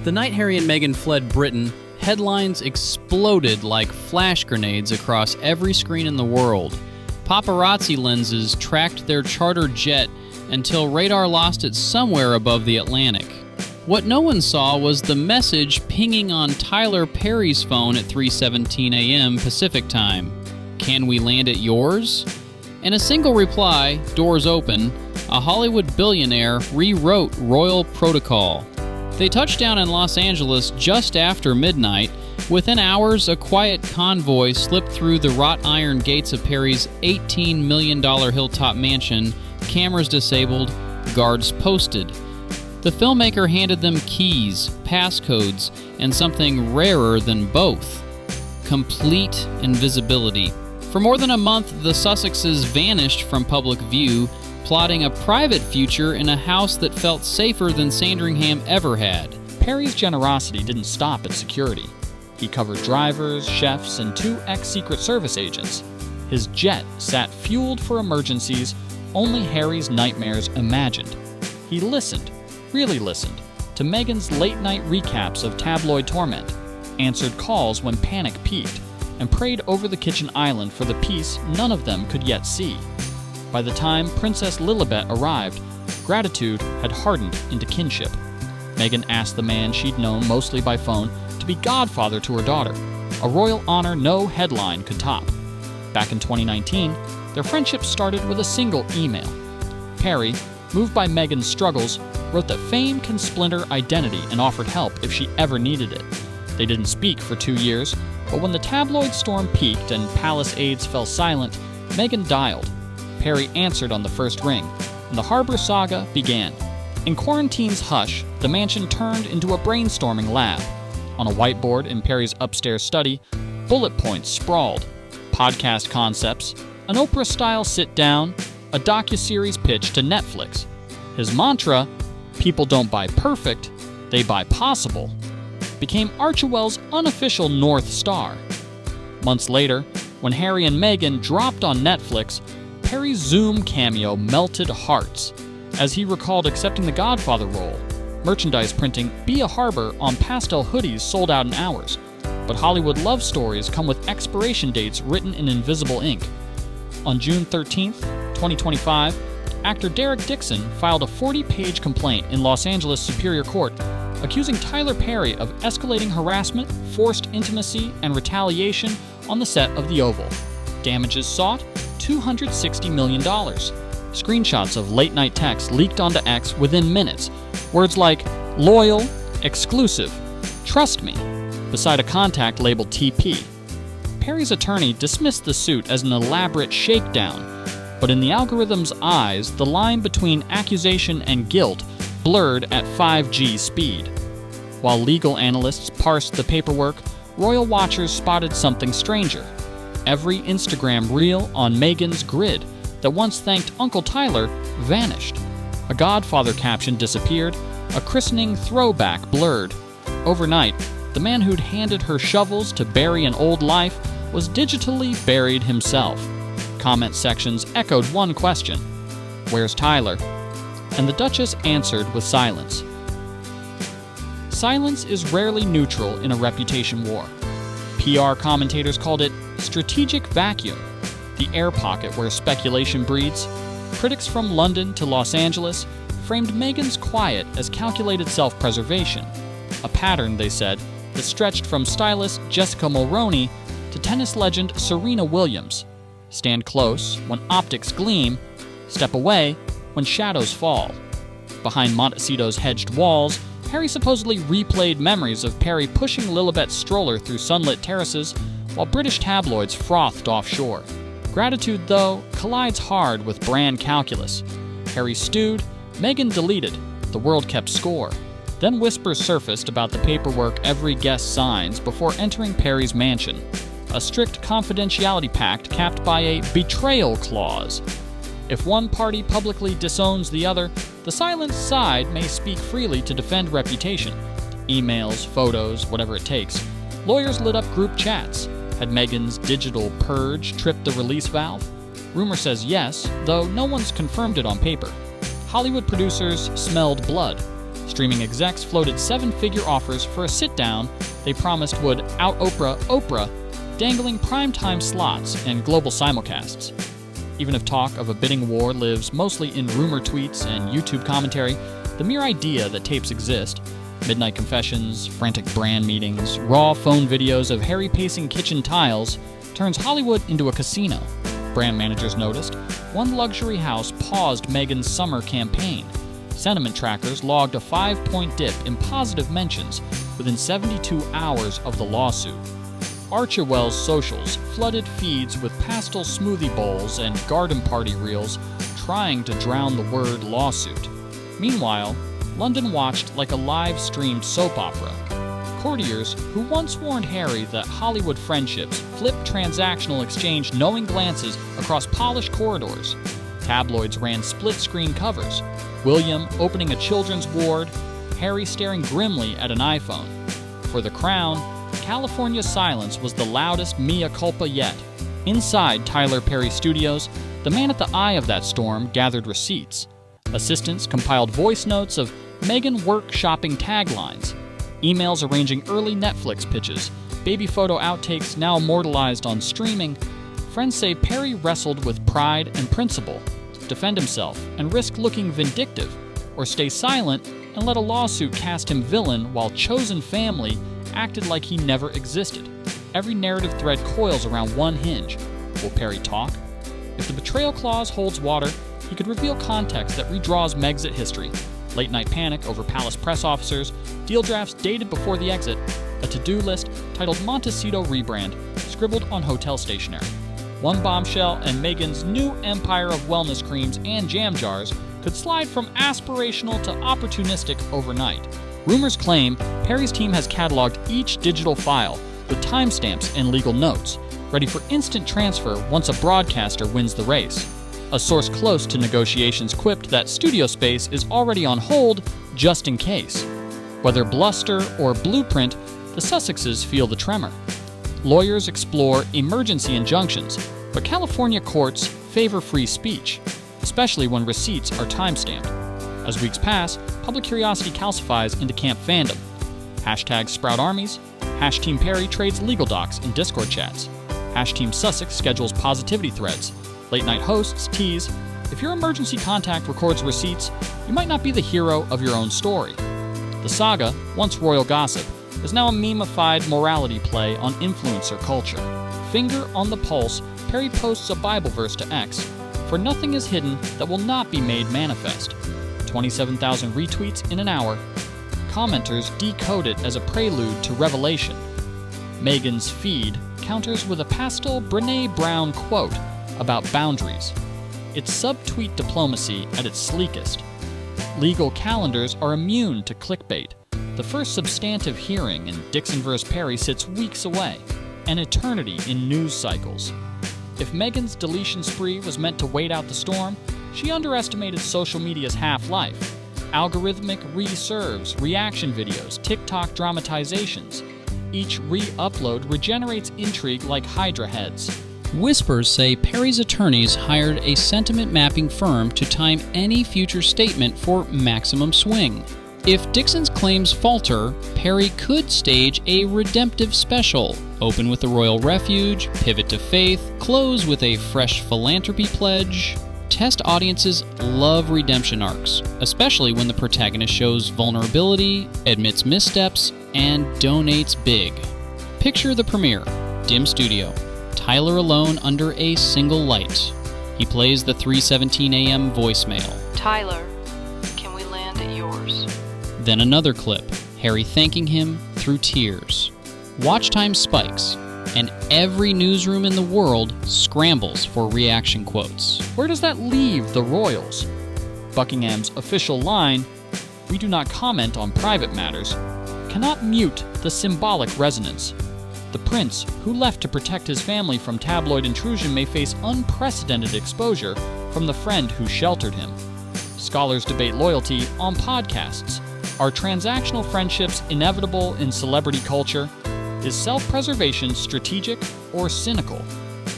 The night Harry and Meghan fled Britain, headlines exploded like flash grenades across every screen in the world. Paparazzi lenses tracked their charter jet until radar lost it somewhere above the Atlantic. What no one saw was the message pinging on Tyler Perry's phone at 3:17 a.m. Pacific time. "Can we land at yours?" In a single reply, doors open, a Hollywood billionaire rewrote royal protocol. They touched down in Los Angeles just after midnight. Within hours, a quiet convoy slipped through the wrought iron gates of Perry's $18 million hilltop mansion, cameras disabled, guards posted. The filmmaker handed them keys, passcodes, and something rarer than both: complete invisibility. For more than a month, the Sussexes vanished from public view, plotting a private future in a house that felt safer than Sandringham ever had. Perry's generosity didn't stop at security. He covered drivers, chefs, and 2 ex-Secret Service agents. His jet sat fueled for emergencies only Harry's nightmares imagined. He listened, really listened, to Meghan's late-night recaps of tabloid torment, answered calls when panic peaked, and prayed over the kitchen island for the peace none of them could yet see. By the time Princess Lilibet arrived, gratitude had hardened into kinship. Meghan asked the man she'd known mostly by phone to be godfather to her daughter, a royal honor no headline could top. Back in 2019, their friendship started with a single email. Perry, moved by Meghan's struggles, wrote that fame can splinter identity and offered help if she ever needed it. They didn't speak for 2 years, but when the tabloid storm peaked and palace aides fell silent, Meghan dialed. Perry answered on the first ring, and the harbor saga began. In quarantine's hush, the mansion turned into a brainstorming lab. On a whiteboard in Perry's upstairs study, bullet points sprawled: podcast concepts, an Oprah-style sit-down, a docuseries pitch to Netflix. His mantra, "People don't buy perfect, they buy possible," became Archewell's unofficial North Star. Months later, when Harry and Meghan dropped on Netflix, Perry's Zoom cameo melted hearts. As he recalled accepting the Godfather role, merchandise printing "Be a Harbor" on pastel hoodies sold out in hours. But Hollywood love stories come with expiration dates written in invisible ink. On June 13th, 2025, actor Derek Dixon filed a 40-page complaint in Los Angeles Superior Court accusing Tyler Perry of escalating harassment, forced intimacy, and retaliation on the set of The Oval. Damages sought: $260 million. Screenshots of late-night texts leaked onto X within minutes. Words like "loyal," "exclusive," "trust me," beside a contact labeled TP. Perry's attorney dismissed the suit as an elaborate shakedown, but in the algorithm's eyes, the line between accusation and guilt blurred at 5G speed. While legal analysts parsed the paperwork, royal watchers spotted something stranger. Every Instagram reel on Meghan's grid that once thanked Uncle Tyler vanished. A Godfather caption disappeared, a christening throwback blurred. Overnight, the man who'd handed her shovels to bury an old life was digitally buried himself. Comment sections echoed one question: "Where's Tyler?" And the Duchess answered with silence. Silence is rarely neutral in a reputation war. PR commentators called it strategic vacuum, the air pocket where speculation breeds. Critics from London to Los Angeles framed Meghan's quiet as calculated self-preservation, a pattern, they said, that stretched from stylist Jessica Mulroney to tennis legend Serena Williams. Stand close when optics gleam, step away when shadows fall. Behind Montecito's hedged walls, Harry supposedly replayed memories of Perry pushing Lilibet's stroller through sunlit terraces while British tabloids frothed offshore. Gratitude, though, collides hard with brand calculus. Harry stewed, Meghan deleted, the world kept score. Then whispers surfaced about the paperwork every guest signs before entering Perry's mansion, a strict confidentiality pact capped by a betrayal clause. If one party publicly disowns the other, the silenced side may speak freely to defend reputation. Emails, photos, whatever it takes. Lawyers lit up group chats. Had Meghan's digital purge tripped the release valve? Rumor says yes, though no one's confirmed it on paper. Hollywood producers smelled blood. Streaming execs floated seven-figure offers for a sit-down they promised would out-Oprah Oprah, dangling primetime slots and global simulcasts. Even if talk of a bidding war lives mostly in rumor tweets and YouTube commentary, the mere idea that tapes exist, midnight confessions, frantic brand meetings, raw phone videos of Harry pacing kitchen tiles, turns Hollywood into a casino. Brand managers noticed. One luxury house paused Meghan's summer campaign. Sentiment trackers logged a 5-point dip in positive mentions within 72 hours of the lawsuit. Archewell's socials flooded feeds with pastel smoothie bowls and garden party reels trying to drown the word lawsuit. Meanwhile, London watched like a live-streamed soap opera. Courtiers who once warned Harry that Hollywood friendships flip transactional exchange knowing glances across polished corridors. Tabloids ran split-screen covers. William opening a children's ward, Harry staring grimly at an iPhone. For The Crown, California's silence was the loudest mea culpa yet. Inside Tyler Perry Studios, the man at the eye of that storm gathered receipts. Assistants compiled voice notes of Meghan workshopping taglines, emails arranging early Netflix pitches, baby photo outtakes now immortalized on streaming. Friends say Perry wrestled with pride and principle, defend himself and risk looking vindictive, or stay silent and let a lawsuit cast him villain while chosen family acted like he never existed. Every narrative thread coils around one hinge. Will Perry talk? If the betrayal clause holds water, he could reveal context that redraws Megxit history. Late-night panic over palace press officers, deal drafts dated before the exit, a to-do list titled Montecito Rebrand, scribbled on hotel stationery. One bombshell and Meghan's new empire of wellness creams and jam jars could slide from aspirational to opportunistic overnight. Rumors claim Perry's team has cataloged each digital file with timestamps and legal notes, ready for instant transfer once a broadcaster wins the race. A source close to negotiations quipped that studio space is already on hold just in case. Whether bluster or blueprint, the Sussexes feel the tremor. Lawyers explore emergency injunctions, but California courts favor free speech, especially when receipts are timestamped. As weeks pass, public curiosity calcifies into camp fandom. Hashtag sprout armies, Hash Team Perry trades legal docs in Discord chats. Hash Team Sussex schedules positivity threads. Late-night hosts tease, if your emergency contact records receipts, you might not be the hero of your own story. The saga, once royal gossip, is now a meme-ified morality play on influencer culture. Finger on the pulse, Perry posts a Bible verse to X, for nothing is hidden that will not be made manifest. 27,000 retweets in an hour. Commenters decode it as a prelude to revelation. Meghan's feed counters with a pastel Brené Brown quote about boundaries. It's subtweet diplomacy at its sleekest. Legal calendars are immune to clickbait. The first substantive hearing in Dixon vs. Perry sits weeks away, an eternity in news cycles. If Meghan's deletion spree was meant to wait out the storm, she underestimated social media's half-life. Algorithmic re-serves, reaction videos, TikTok dramatizations. Each re-upload regenerates intrigue like Hydra heads. Whispers say Perry's attorneys hired a sentiment mapping firm to time any future statement for maximum swing. If Dixon's claims falter, Perry could stage a redemptive special, open with the royal refuge, pivot to faith, close with a fresh philanthropy pledge. Test audiences love redemption arcs, especially when the protagonist shows vulnerability, admits missteps, and donates big. Picture the premiere, dim studio. Tyler alone under a single light. He plays the 3:17 a.m. voicemail. Tyler, can we land at yours? Then another clip, Harry thanking him through tears. Watch time spikes, and every newsroom in the world scrambles for reaction quotes. Where does that leave the royals? Buckingham's official line, "We do not comment on private matters," cannot mute the symbolic resonance. The prince, who left to protect his family from tabloid intrusion, may face unprecedented exposure from the friend who sheltered him. Scholars debate loyalty on podcasts. Are transactional friendships inevitable in celebrity culture? Is self-preservation strategic or cynical?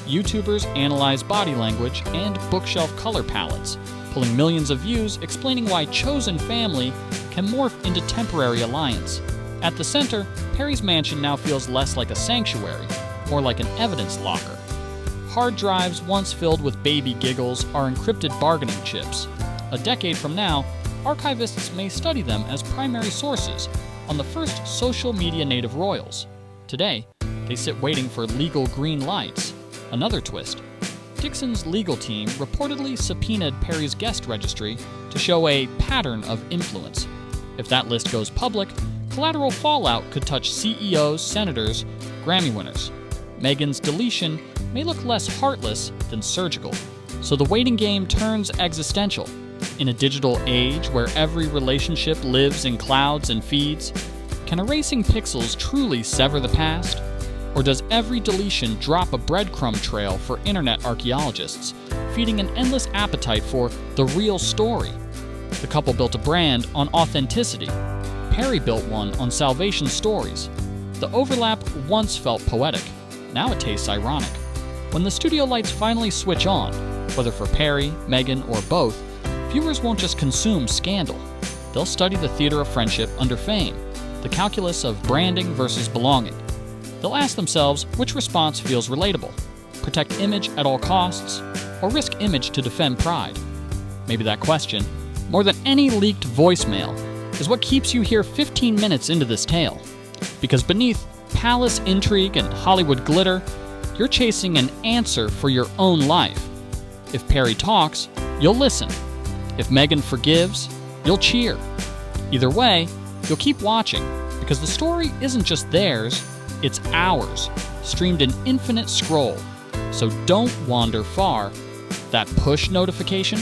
YouTubers analyze body language and bookshelf color palettes. pulling millions of views explaining why chosen family can morph into temporary alliance. At the center, Perry's mansion now feels less like a sanctuary, more like an evidence locker. Hard drives once filled with baby giggles are encrypted bargaining chips. A decade from now, archivists may study them as primary sources on the first social media native royals. Today, they sit waiting for legal green lights. Another twist. Dixon's legal team reportedly subpoenaed Perry's guest registry to show a pattern of influence. If that list goes public, collateral fallout could touch CEOs, senators, Grammy winners. Meghan's deletion may look less heartless than surgical. So the waiting game turns existential. In a digital age where every relationship lives in clouds and feeds, can erasing pixels truly sever the past? Or does every deletion drop a breadcrumb trail for internet archaeologists, feeding an endless appetite for the real story? The couple built a brand on authenticity. Perry built one on salvation stories. The overlap once felt poetic. Now it tastes ironic. When the studio lights finally switch on, whether for Perry, Meghan, or both, viewers won't just consume scandal. They'll study the theater of friendship under fame, the calculus of branding versus belonging. They'll ask themselves which response feels relatable: protect image at all costs, or risk image to defend pride? Maybe that question, more than any leaked voicemail, is what keeps you here 15 minutes into this tale. Because beneath palace intrigue and Hollywood glitter, you're chasing an answer for your own life. If Perry talks, you'll listen. If Meghan forgives, you'll cheer. Either way, you'll keep watching, because the story isn't just theirs, it's ours, streamed in infinite scroll. So don't wander far. That push notification?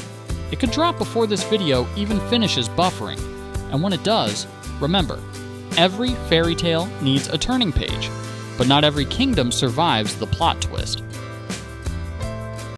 It could drop before this video even finishes buffering. And when it does, remember, every fairy tale needs a turning page, but not every kingdom survives the plot twist.